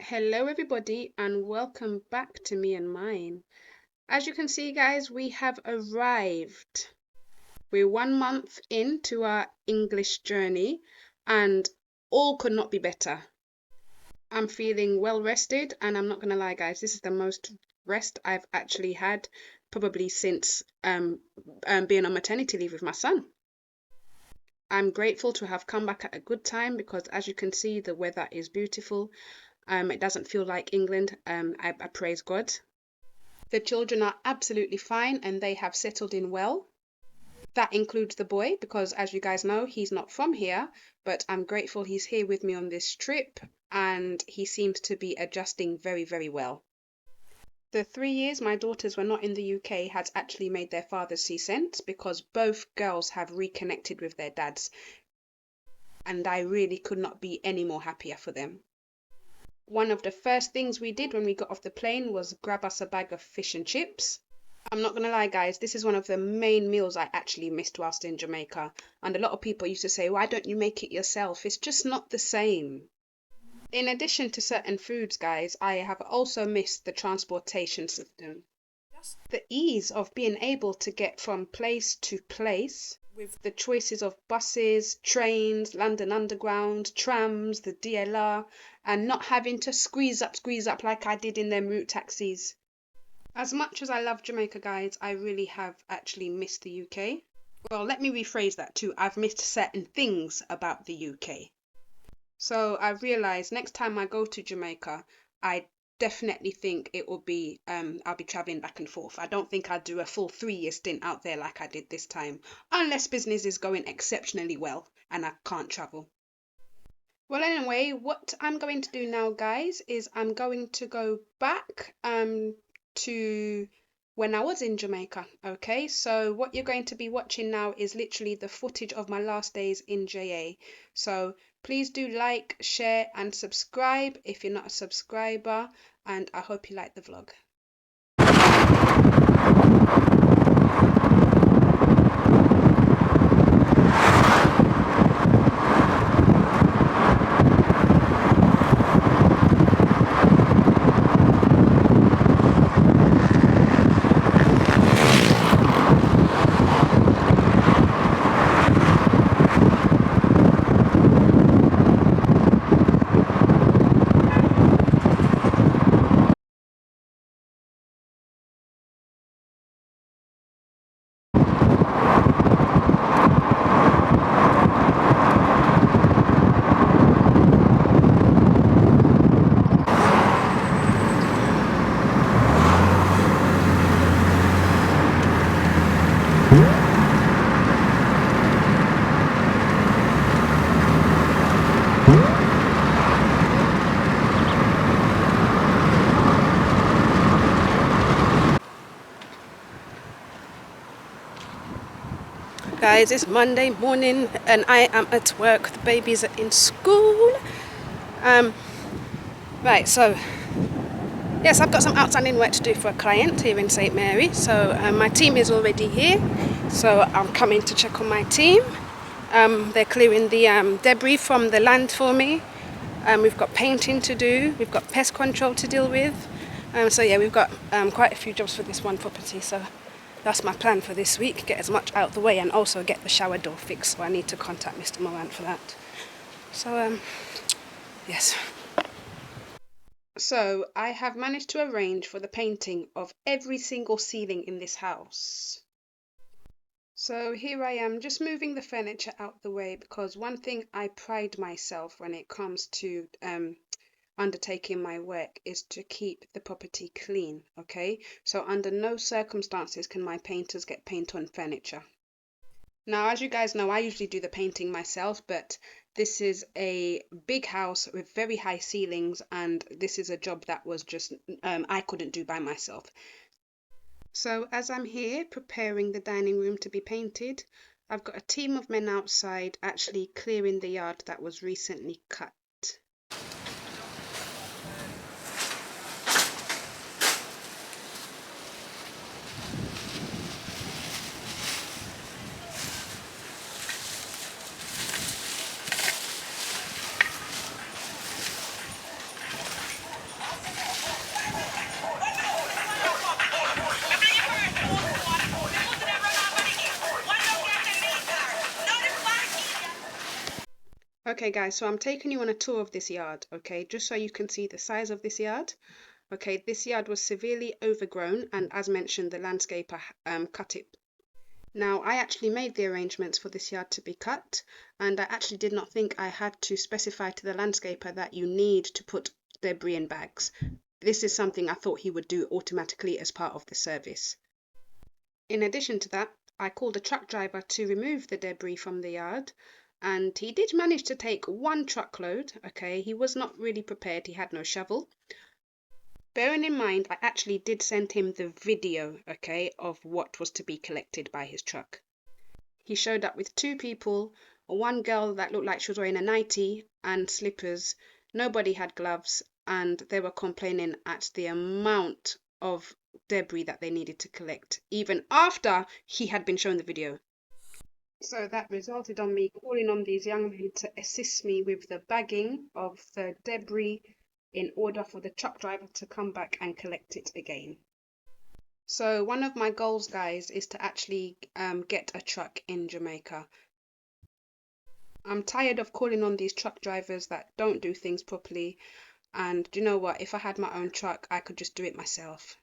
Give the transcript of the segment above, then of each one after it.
Hello, everybody, and welcome back to me and mine. As you can see, guys, we have arrived. We're 1 month into our English journey, and all could not be better. I'm feeling well rested, and I'm not gonna lie, guys, this is the most rest I've actually had probably since being on maternity leave with my son. I'm grateful to have come back at a good time because, as you can see, the weather is beautiful. It doesn't feel like England. I praise God. The children are absolutely fine and they have settled in well. That includes the boy because, as you guys know, he's not from here, but I'm grateful he's here with me on this trip and he seems to be adjusting very, very well. The 3 years my daughters were not in the UK has actually made their fathers see sense because both girls have reconnected with their dads, and I really could not be any more happier for them. One of the first things we did when we got off the plane was grab us a bag of fish and chips. I'm not gonna lie, guys, this is one of the main meals I actually missed whilst in Jamaica. And a lot of people used to say, why don't you make it yourself? It's just not the same. In addition to certain foods, guys, I have also missed the transportation system. Just the ease of being able to get from place to place with the choices of buses, trains, London Underground, trams, the DLR, and not having to squeeze up like I did in them route taxis. As much as I love Jamaica, guys, I really have actually missed the UK. Well, let me rephrase that too. I've missed certain things about the UK. So I realized next time I go to Jamaica, I definitely think it will be I'll be traveling back and forth. I don't think I'd do a full 3 year stint out there like I did this time, unless business is going exceptionally well and I can't travel. Well, anyway, what I'm going to do now, guys, is I'm going to go back to when I was in Jamaica. Okay, so what you're going to be watching now is literally the footage of my last days in JA. So please do like, share, and subscribe if you're not a subscriber, and I hope you like the vlog. Guys, it's Monday morning and I am at work. The babies are in school. Right, so yes, I've got some outstanding work to do for a client here in St. Mary. So my team is already here. So I'm coming to check on my team. They're clearing the debris from the land for me. We've got painting to do. We've got pest control to deal with. So yeah, we've got quite a few jobs for this one property. So that's my plan for this week. Get as much out the way and also get the shower door fixed. So I need to contact Mr. Morant for that. So yes. So I have managed to arrange for the painting of every single ceiling in this house. So here I am just moving the furniture out the way because one thing I pride myself when it comes to undertaking my work is to keep the property clean, okay? So under no circumstances can my painters get paint on furniture. Now, as you guys know, I usually do the painting myself, but this is a big house with very high ceilings, and this is a job that was just I couldn't do by myself. So as I'm here preparing the dining room to be painted, I've got a team of men outside actually clearing the yard that was recently cut. Okay, guys, so I'm taking you on a tour of this yard, okay, just so you can see the size of this yard. Okay, this yard was severely overgrown, and as mentioned, the landscaper cut it. Now, I actually made the arrangements for this yard to be cut, and I actually did not think I had to specify to the landscaper that you need to put debris in bags. This is something I thought he would do automatically as part of the service. In addition to that, I called a truck driver to remove the debris from the yard, and he did manage to take one truckload. Okay, he was not really prepared, he had no shovel. Bearing in mind, I actually did send him the video, okay, of what was to be collected by his truck. He showed up with two people, one girl that looked like she was wearing a nightie and slippers. Nobody had gloves, and they were complaining at the amount of debris that they needed to collect, even after he had been shown the video. So that resulted on me calling on these young men to assist me with the bagging of the debris in order for the truck driver to come back and collect it again. So one of my goals, guys, is to actually get a truck in Jamaica. I'm tired of calling on these truck drivers that don't do things properly. And do you know what? If I had my own truck, I could just do it myself.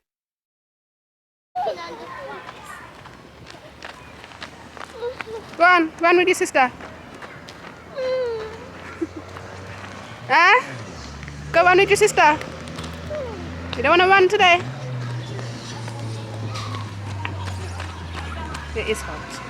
Go on with your sister. Huh? Go on with your sister. You don't want to run today? It is hot.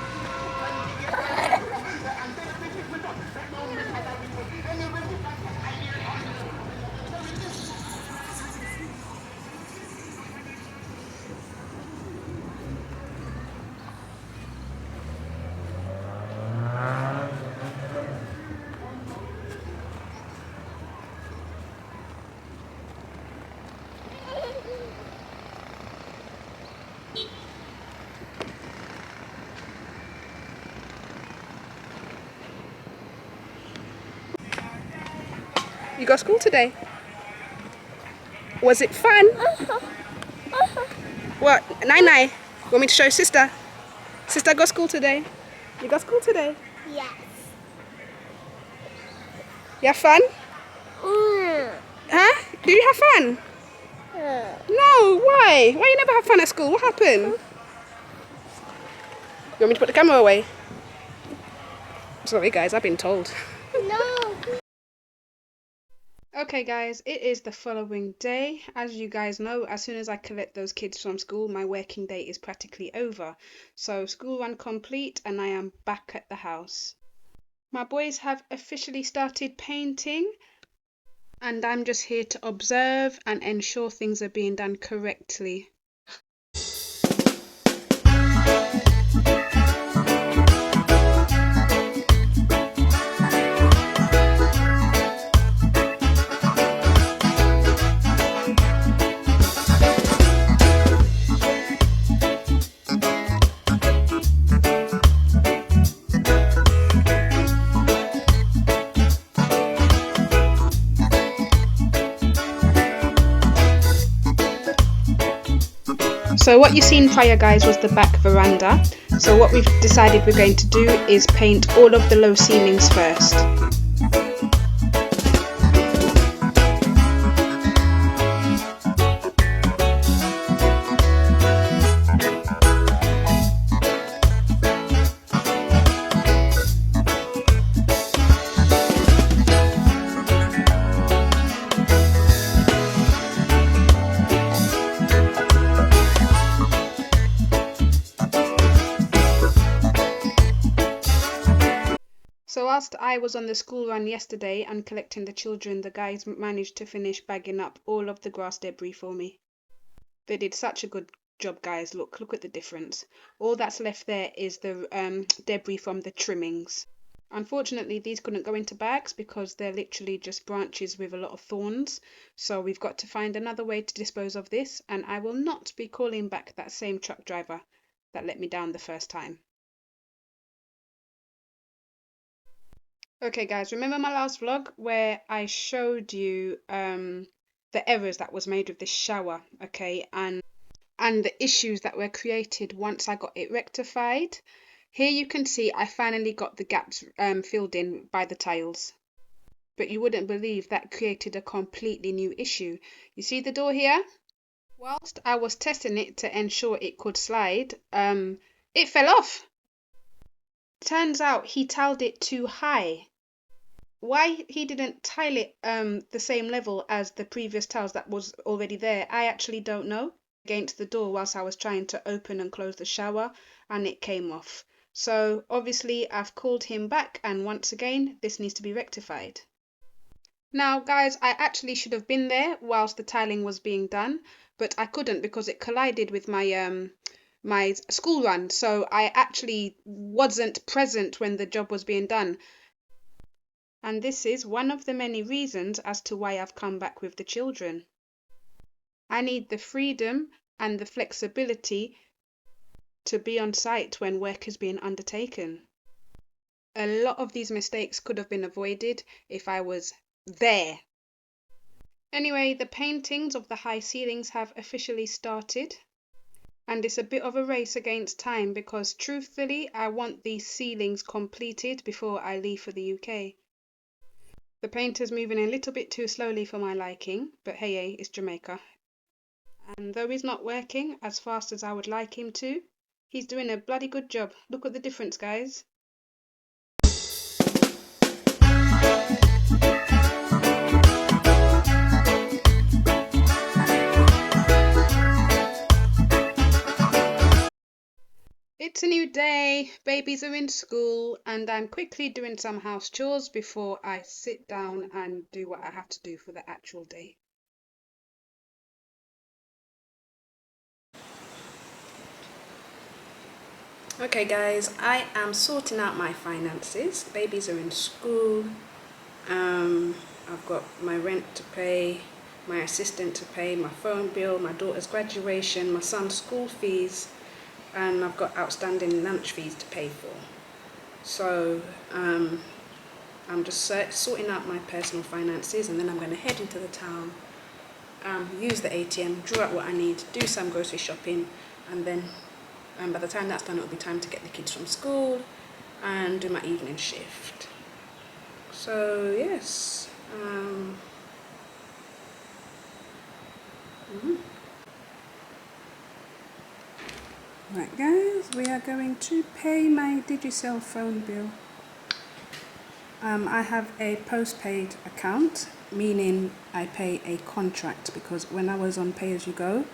You got school today? Was it fun? What? Nai? Want me to show sister? Sister got school today? You got school today? Yes. You have fun? Mm. Huh? Do you have fun? No, why? Why you never have fun at school? What happened? You want me to put the camera away? Sorry guys, I've been told. No. Okay guys, it is the following day. As you guys know, as soon as I collect those kids from school, my working day is practically over. So school run complete and I am back at the house. My boys have officially started painting and I'm just here to observe and ensure things are being done correctly. So what you seen prior guys was the back veranda. So what we've decided we're going to do is paint all of the low ceilings first. So whilst I was on the school run yesterday and collecting the children, the guys managed to finish bagging up all of the grass debris for me. They did such a good job, guys. Look at the difference. All that's left there is the debris from the trimmings. Unfortunately, these couldn't go into bags because they're literally just branches with a lot of thorns. So we've got to find another way to dispose of this, and I will not be calling back that same truck driver that let me down the first time. Okay guys, remember my last vlog where I showed you the errors that was made with this shower, okay, and the issues that were created once I got it rectified. Here you can see I finally got the gaps filled in by the tiles. but you wouldn't believe that created a completely new issue. You see the door here? Whilst I was testing it to ensure it could slide, it fell off. Turns out he tiled it too high. Why he didn't tile it the same level as the previous tiles that was already there, I actually don't know. Against the door whilst I was trying to open and close the shower, and it came off. So obviously I've called him back, and once again this needs to be rectified. Now guys, I actually should have been there whilst the tiling was being done, but I couldn't because it collided with my school run, so I actually wasn't present when the job was being done. And this is one of the many reasons as to why I've come back with the children. I need the freedom and the flexibility to be on site when work is being undertaken. A lot of these mistakes could have been avoided if I was there. Anyway, the paintings of the high ceilings have officially started, and it's a bit of a race against time because truthfully I want these ceilings completed before I leave for the UK. The painter's moving a little bit too slowly for my liking, but hey, it's Jamaica. And though he's not working as fast as I would like him to, he's doing a bloody good job. Look at the difference, guys. It's a new day, babies are in school, and I'm quickly doing some house chores before I sit down and do what I have to do for the actual day. Okay guys, I am sorting out my finances. Babies are in school. I've got my rent to pay, my assistant to pay, my phone bill, my daughter's graduation, my son's school fees, and I've got outstanding lunch fees to pay for. So I'm just sorting out my personal finances, and then I'm going to head into the town, use the ATM, draw out what I need, do some grocery shopping, and then by the time that's done, it'll be time to get the kids from school and do my evening shift. So yes, Right guys, we are going to pay my Digicel phone bill. I have a postpaid account, meaning I pay a contract, because when I was on pay-as-you-go,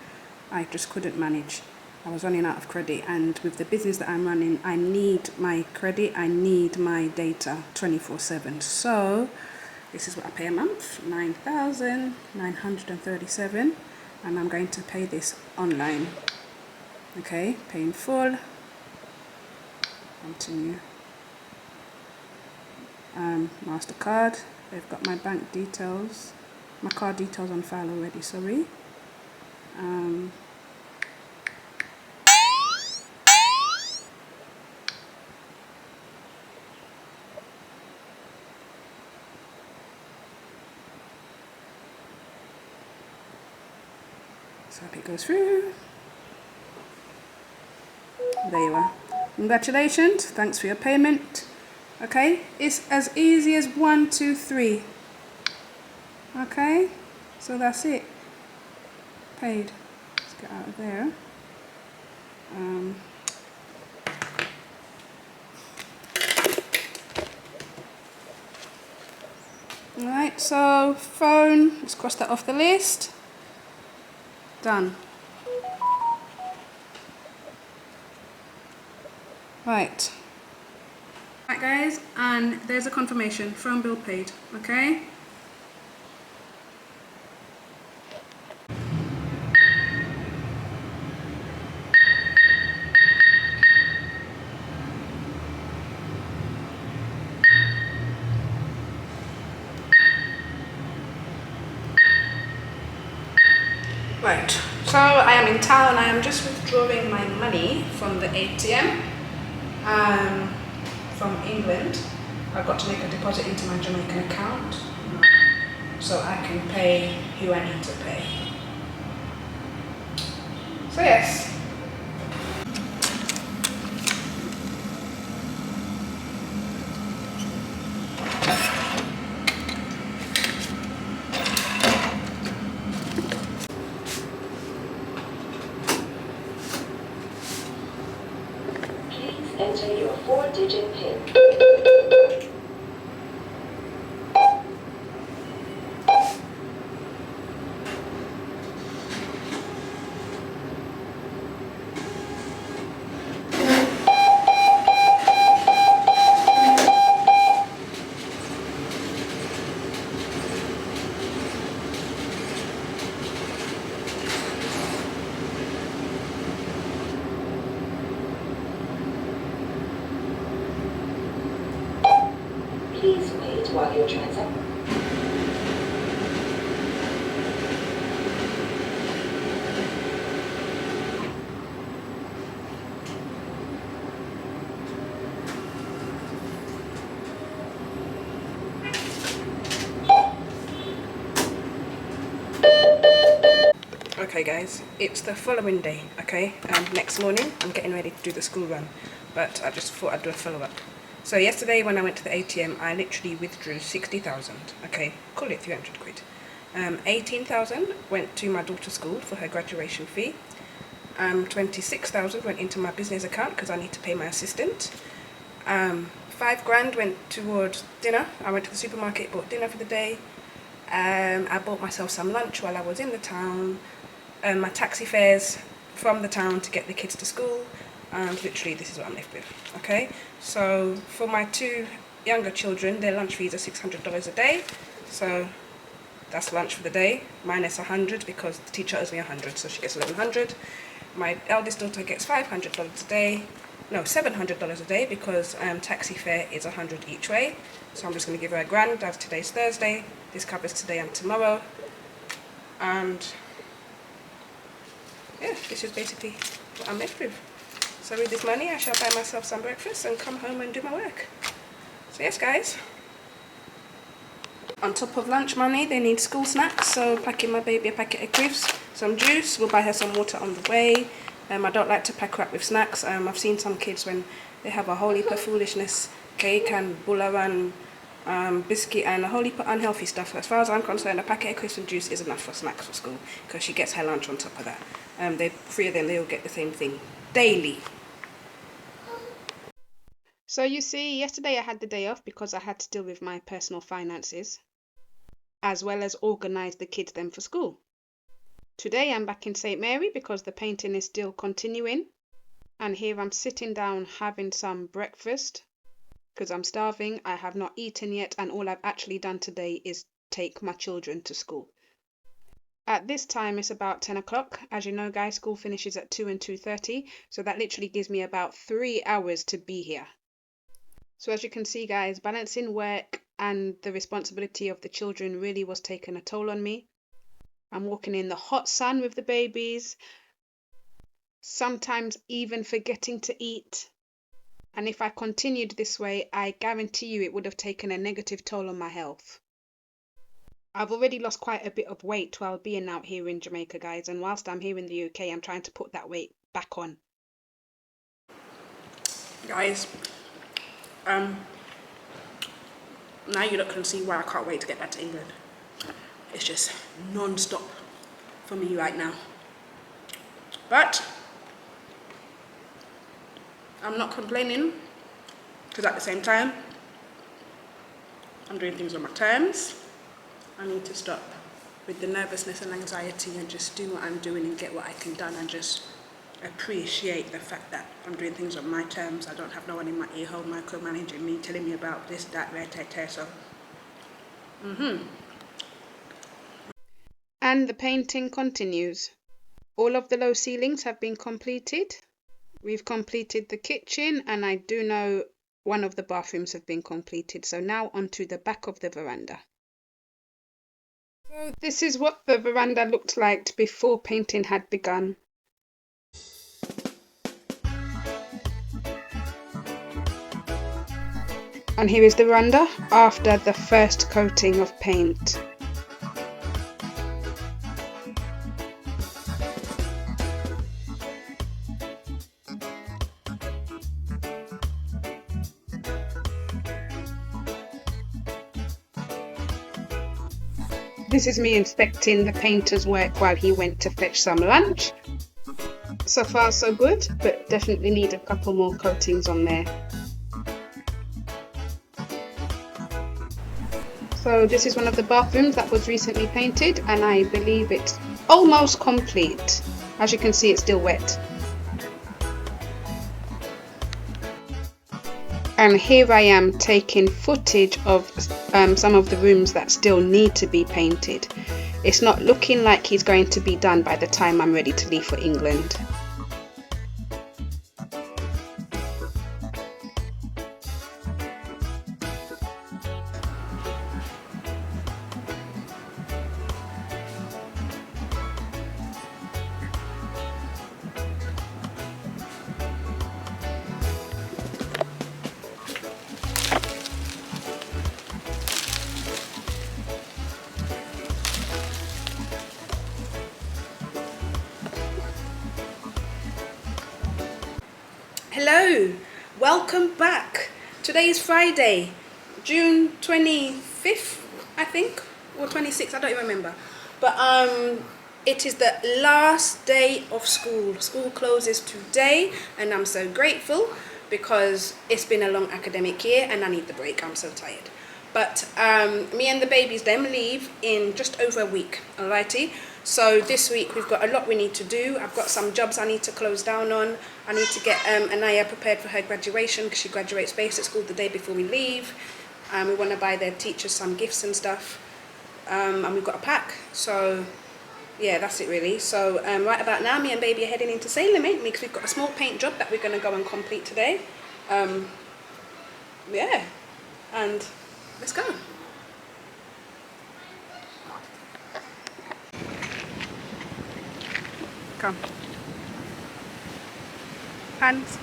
I just couldn't manage. I was running out of credit, and with the business that I'm running, I need my credit, I need my data 24/7. So this is what I pay a month, 9,937, and I'm going to pay this online. Okay, pay in full, continue. MasterCard, they've got my bank details, my card details on file already, sorry. So if it goes through, there you are. Congratulations, thanks for your payment. Okay, it's as easy as 1, 2, 3. Okay, so that's it. Paid. Let's get out of there. Alright, so phone, let's cross that off the list. Done. Right. Right guys, and there's a confirmation, phone bill paid, okay? Right, so I am in town. I am just withdrawing my money from the ATM from England. I've got to make a deposit into my Jamaican account so I can pay who I need to pay. So yes. Please wait while your transaction. Okay guys, it's the following day, okay? Next morning, I'm getting ready to do the school run, but I just thought I'd do a follow-up. So yesterday when I went to the ATM, I literally withdrew 60,000, okay? Call it 300 quid. 18,000 went to my daughter's school for her graduation fee. 26,000 went into my business account because I need to pay my assistant. 5 grand went towards dinner. I went to the supermarket, bought dinner for the day. I bought myself some lunch while I was in the town. My taxi fares from the town to get the kids to school, and literally this is what I'm left with, okay? So for my 2 younger children, their lunch fees are $600 a day, so that's lunch for the day, minus 100 because the teacher owes me 100, so she gets 1,100. My eldest daughter gets $500 a day, no, $700 a day because taxi fare is 100 each way, so I'm just going to give her a grand as today's Thursday. This covers today and tomorrow, and yeah, this is basically what I'm left with. So with this money, I shall buy myself some breakfast and come home and do my work. So yes, guys. On top of lunch money, they need school snacks. So packing my baby a packet of crisps, some juice. We'll buy her some water on the way. I don't like to pack her up with snacks. I've seen some kids when they have a whole heap of foolishness, cake and bulla and biscuit and a whole heap of unhealthy stuff. As far as I'm concerned, a packet of crisps and juice is enough for snacks for school because she gets her lunch on top of that. They 3 of them, they all get the same thing daily. So you see, yesterday I had the day off because I had to deal with my personal finances, as well as organise the kids then for school. Today I'm back in St. Mary because the painting is still continuing, and here I'm sitting down having some breakfast because I'm starving. I have not eaten yet, and all I've actually done today is take my children to school. At this time it's about 10 o'clock. As you know, guys, school finishes at 2 and 2:30, so that literally gives me about 3 hours to be here. So as you can see, guys, balancing work and the responsibility of the children really was taking a toll on me. I'm walking in the hot sun with the babies, sometimes even forgetting to eat. And if I continued this way, I guarantee you it would have taken a negative toll on my health. I've already lost quite a bit of weight while being out here in Jamaica, guys, and whilst I'm here in the UK, I'm trying to put that weight back on. Guys, now you lot can see why I can't wait to get back to England. It's just non-stop for me right now. But I'm not complaining because at the same time, I'm doing things on my terms. I need to stop with the nervousness and anxiety and just do what I'm doing and get what I can done and just appreciate the fact that I'm doing things on my terms. I don't have no one in my ear hole micromanaging me, telling me about this, that, so. And the painting continues. All of the low ceilings have been completed. We've completed the kitchen, and I do know one of the bathrooms have been completed. So now onto the back of the veranda. So this is what the veranda looked like before painting had begun. And here is the veranda after the first coating of paint. This is me inspecting the painter's work while he went to fetch some lunch. So far so good, but definitely need a couple more coatings on there. So this is one of the bathrooms that was recently painted, and I believe it's almost complete. As you can see, it's still wet. And here I am taking footage of some of the rooms that still need to be painted. It's not looking like he's going to be done by the time I'm ready to leave for England. Hello, welcome back. Today is Friday, June 25th, I think, or 26th, I don't even remember. But it is the last day of school. School closes today, and I'm so grateful because it's been a long academic year and I need the break. I'm so tired. But me and the babies then leave in just over a week, alrighty? So this week we've got a lot we need to do. I've got some jobs I need to close down on. I need to get Anaya prepared for her graduation because she graduates basic school the day before we leave. We want to buy their teachers some gifts and stuff. And we've got a pack. So yeah, that's it really. So right about now, me and baby are heading into Sailor Mate because we've got a small paint job that we're going to go and complete today. Yeah, and let's go. Come. Hands.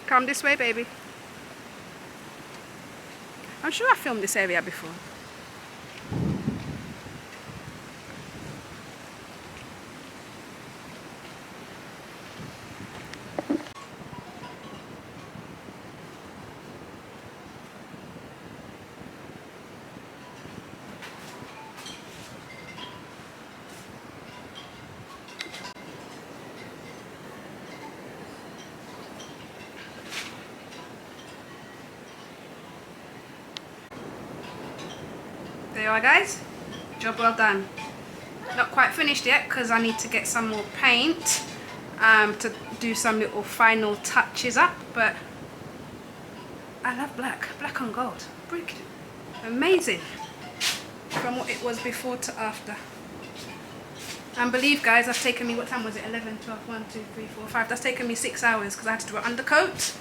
Come this way, baby. I'm sure I filmed this area before. There you are, guys. Job well done. Not quite finished yet because I need to get some more paint to do some little final touches up, but I love black on gold. Brick. Amazing from what it was before to after. And believe, guys, that's taken me, what time was it? 11, 12, 1, 2, 3, 4, 5. That's taken me 6 hours because I had to do an undercoat.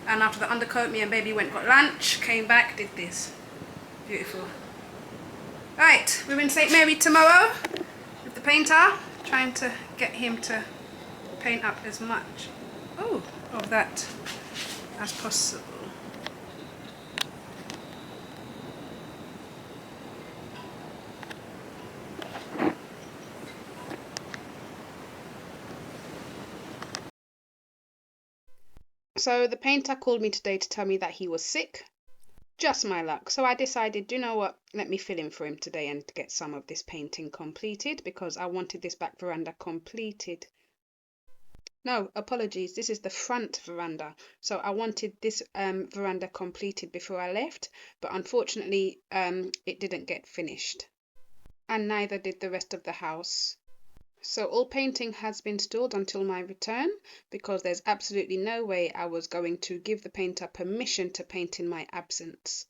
And after the undercoat, me and baby went, got lunch, came back, did this. Beautiful. Right, we're in St. Mary tomorrow with the painter, trying to get him to paint up as much of that as possible. So the painter called me today to tell me that he was sick. Just my luck. So I decided, you know what, let me fill in for him today and get some of this painting completed because I wanted this back veranda completed. No, apologies, this is the front veranda. So I wanted this veranda completed before I left, but unfortunately it didn't get finished. And neither did the rest of the house. So all painting has been stalled until my return because there's absolutely no way I was going to give the painter permission to paint in my absence.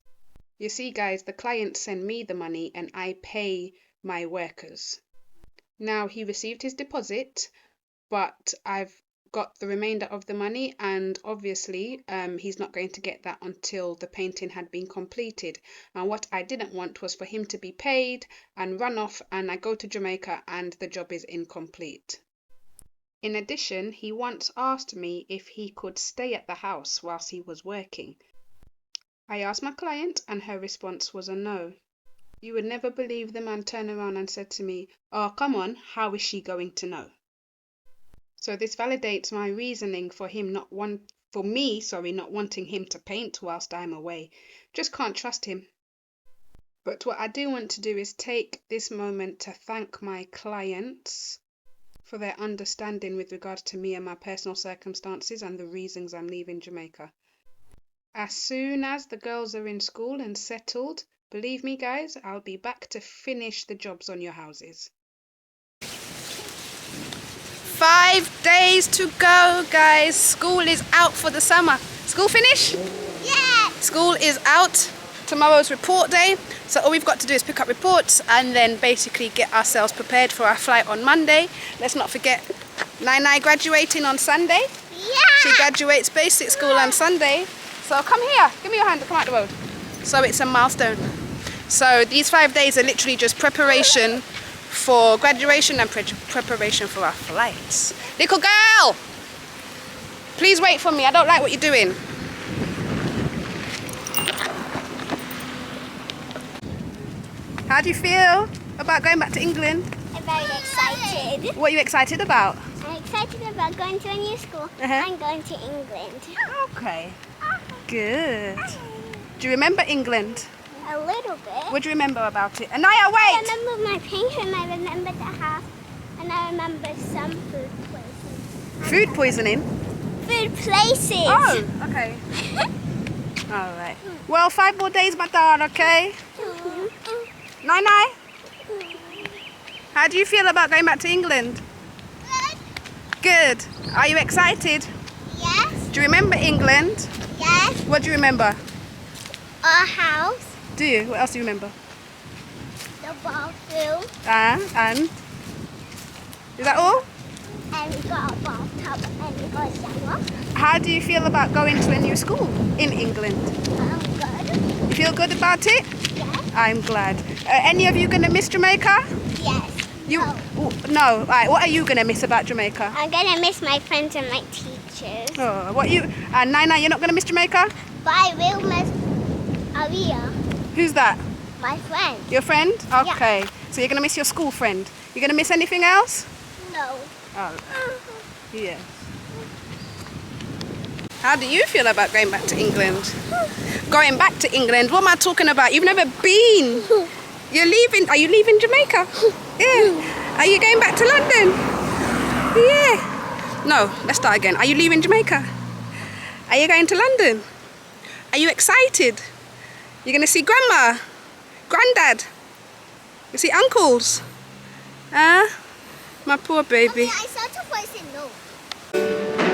You see, guys, the clients send me the money and I pay my workers. Now, he received his deposit, but I've got the remainder of the money, and obviously he's not going to get that until the painting had been completed. And what I didn't want was for him to be paid and run off and I go to Jamaica and the job is incomplete. In addition, he once asked me if he could stay at the house whilst he was working. I asked my client and her response was a no. You would never believe the man turned around and said to me, "Oh, come on, how is she going to know?" So this validates my reasoning for not wanting him to paint whilst I'm away. Just can't trust him. But what I do want to do is take this moment to thank my clients for their understanding with regards to me and my personal circumstances and the reasons I'm leaving Jamaica. As soon as the girls are in school and settled, believe me, guys, I'll be back to finish the jobs on your houses. 5 days to go, guys. School is out for the summer. School finish? Yeah. School is out. Tomorrow's report day. So all we've got to do is pick up reports and then basically get ourselves prepared for our flight on Monday. Let's not forget Nai graduating on Sunday. Yeah. She graduates basic school on Sunday. So come here. Give me your hand to come out the road. So it's a milestone. So these 5 days are literally just preparation for graduation and preparation for our flights. Little girl, please wait for me. I don't like what you're doing. How do you feel about going back to England? I'm very excited. What are you excited about? I'm excited about going to a new school and going to England. Okay, good. Do you remember England? A little bit. What do you remember about it? Anaya, I wait! remember my penguin, I remember the house, and I remember some food places. Food poisoning? Food places! Oh, okay. All right. Well, 5 more days, my darling, okay? Nai. How do you feel about going back to England? Good. Are you excited? Yes, Do you remember England? yes. What do you remember? Our house, Do you? What else do you remember? the ball field, And? Is that all? and we got a bathtub, and we got a shower. How do you feel about going to a new school in England? Good. You feel good about it? Yes, I'm glad. Any of you going to miss Jamaica? yes. You? No. No. Right. What are you going to miss about Jamaica? I'm gonna miss my friends and my teachers. Oh, what you? Nina, you're not going to miss Jamaica? But I will miss Aria, Who's that? my friend. Your friend? Okay. So you're going to miss your school friend. You're going to miss anything else? No. Oh, yeah. How do you feel about going back to England? Going back to England? What am I talking about? You've never been. You're leaving. Are you leaving Jamaica? Yeah. Are you going back to London? Yeah. No, let's start again. Are you leaving Jamaica? Are you going to London? Are you excited? You're going to see grandma, granddad. You see uncles. My poor baby. I saw two voices no.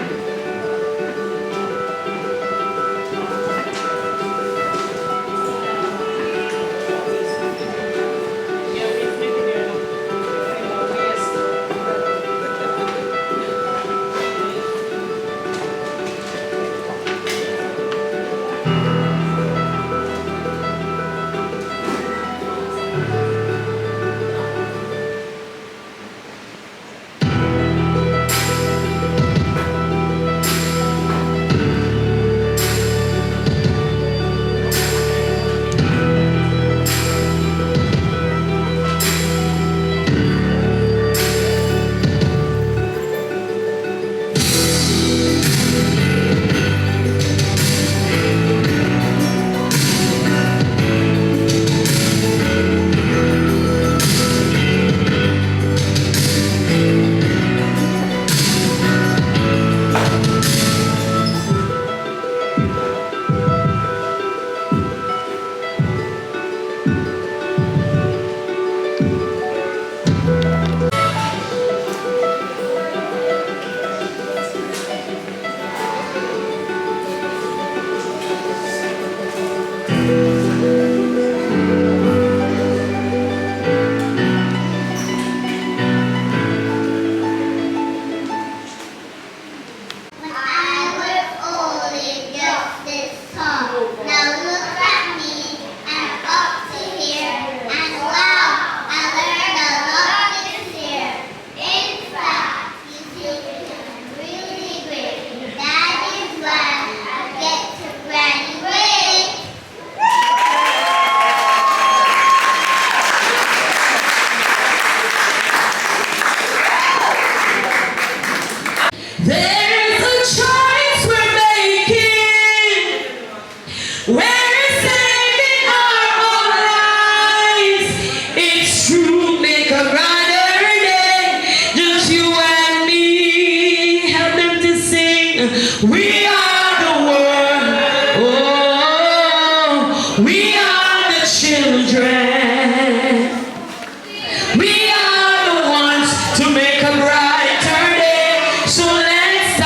We are the ones to make a brighter day. So let's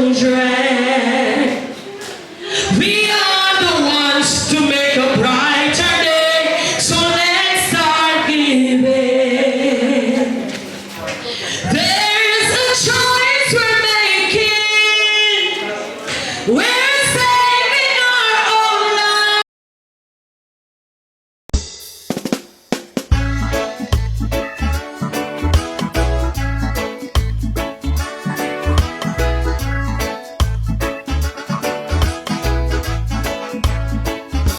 children. We are the ones to make a brighter day, so let's start giving. There's a choice we're making.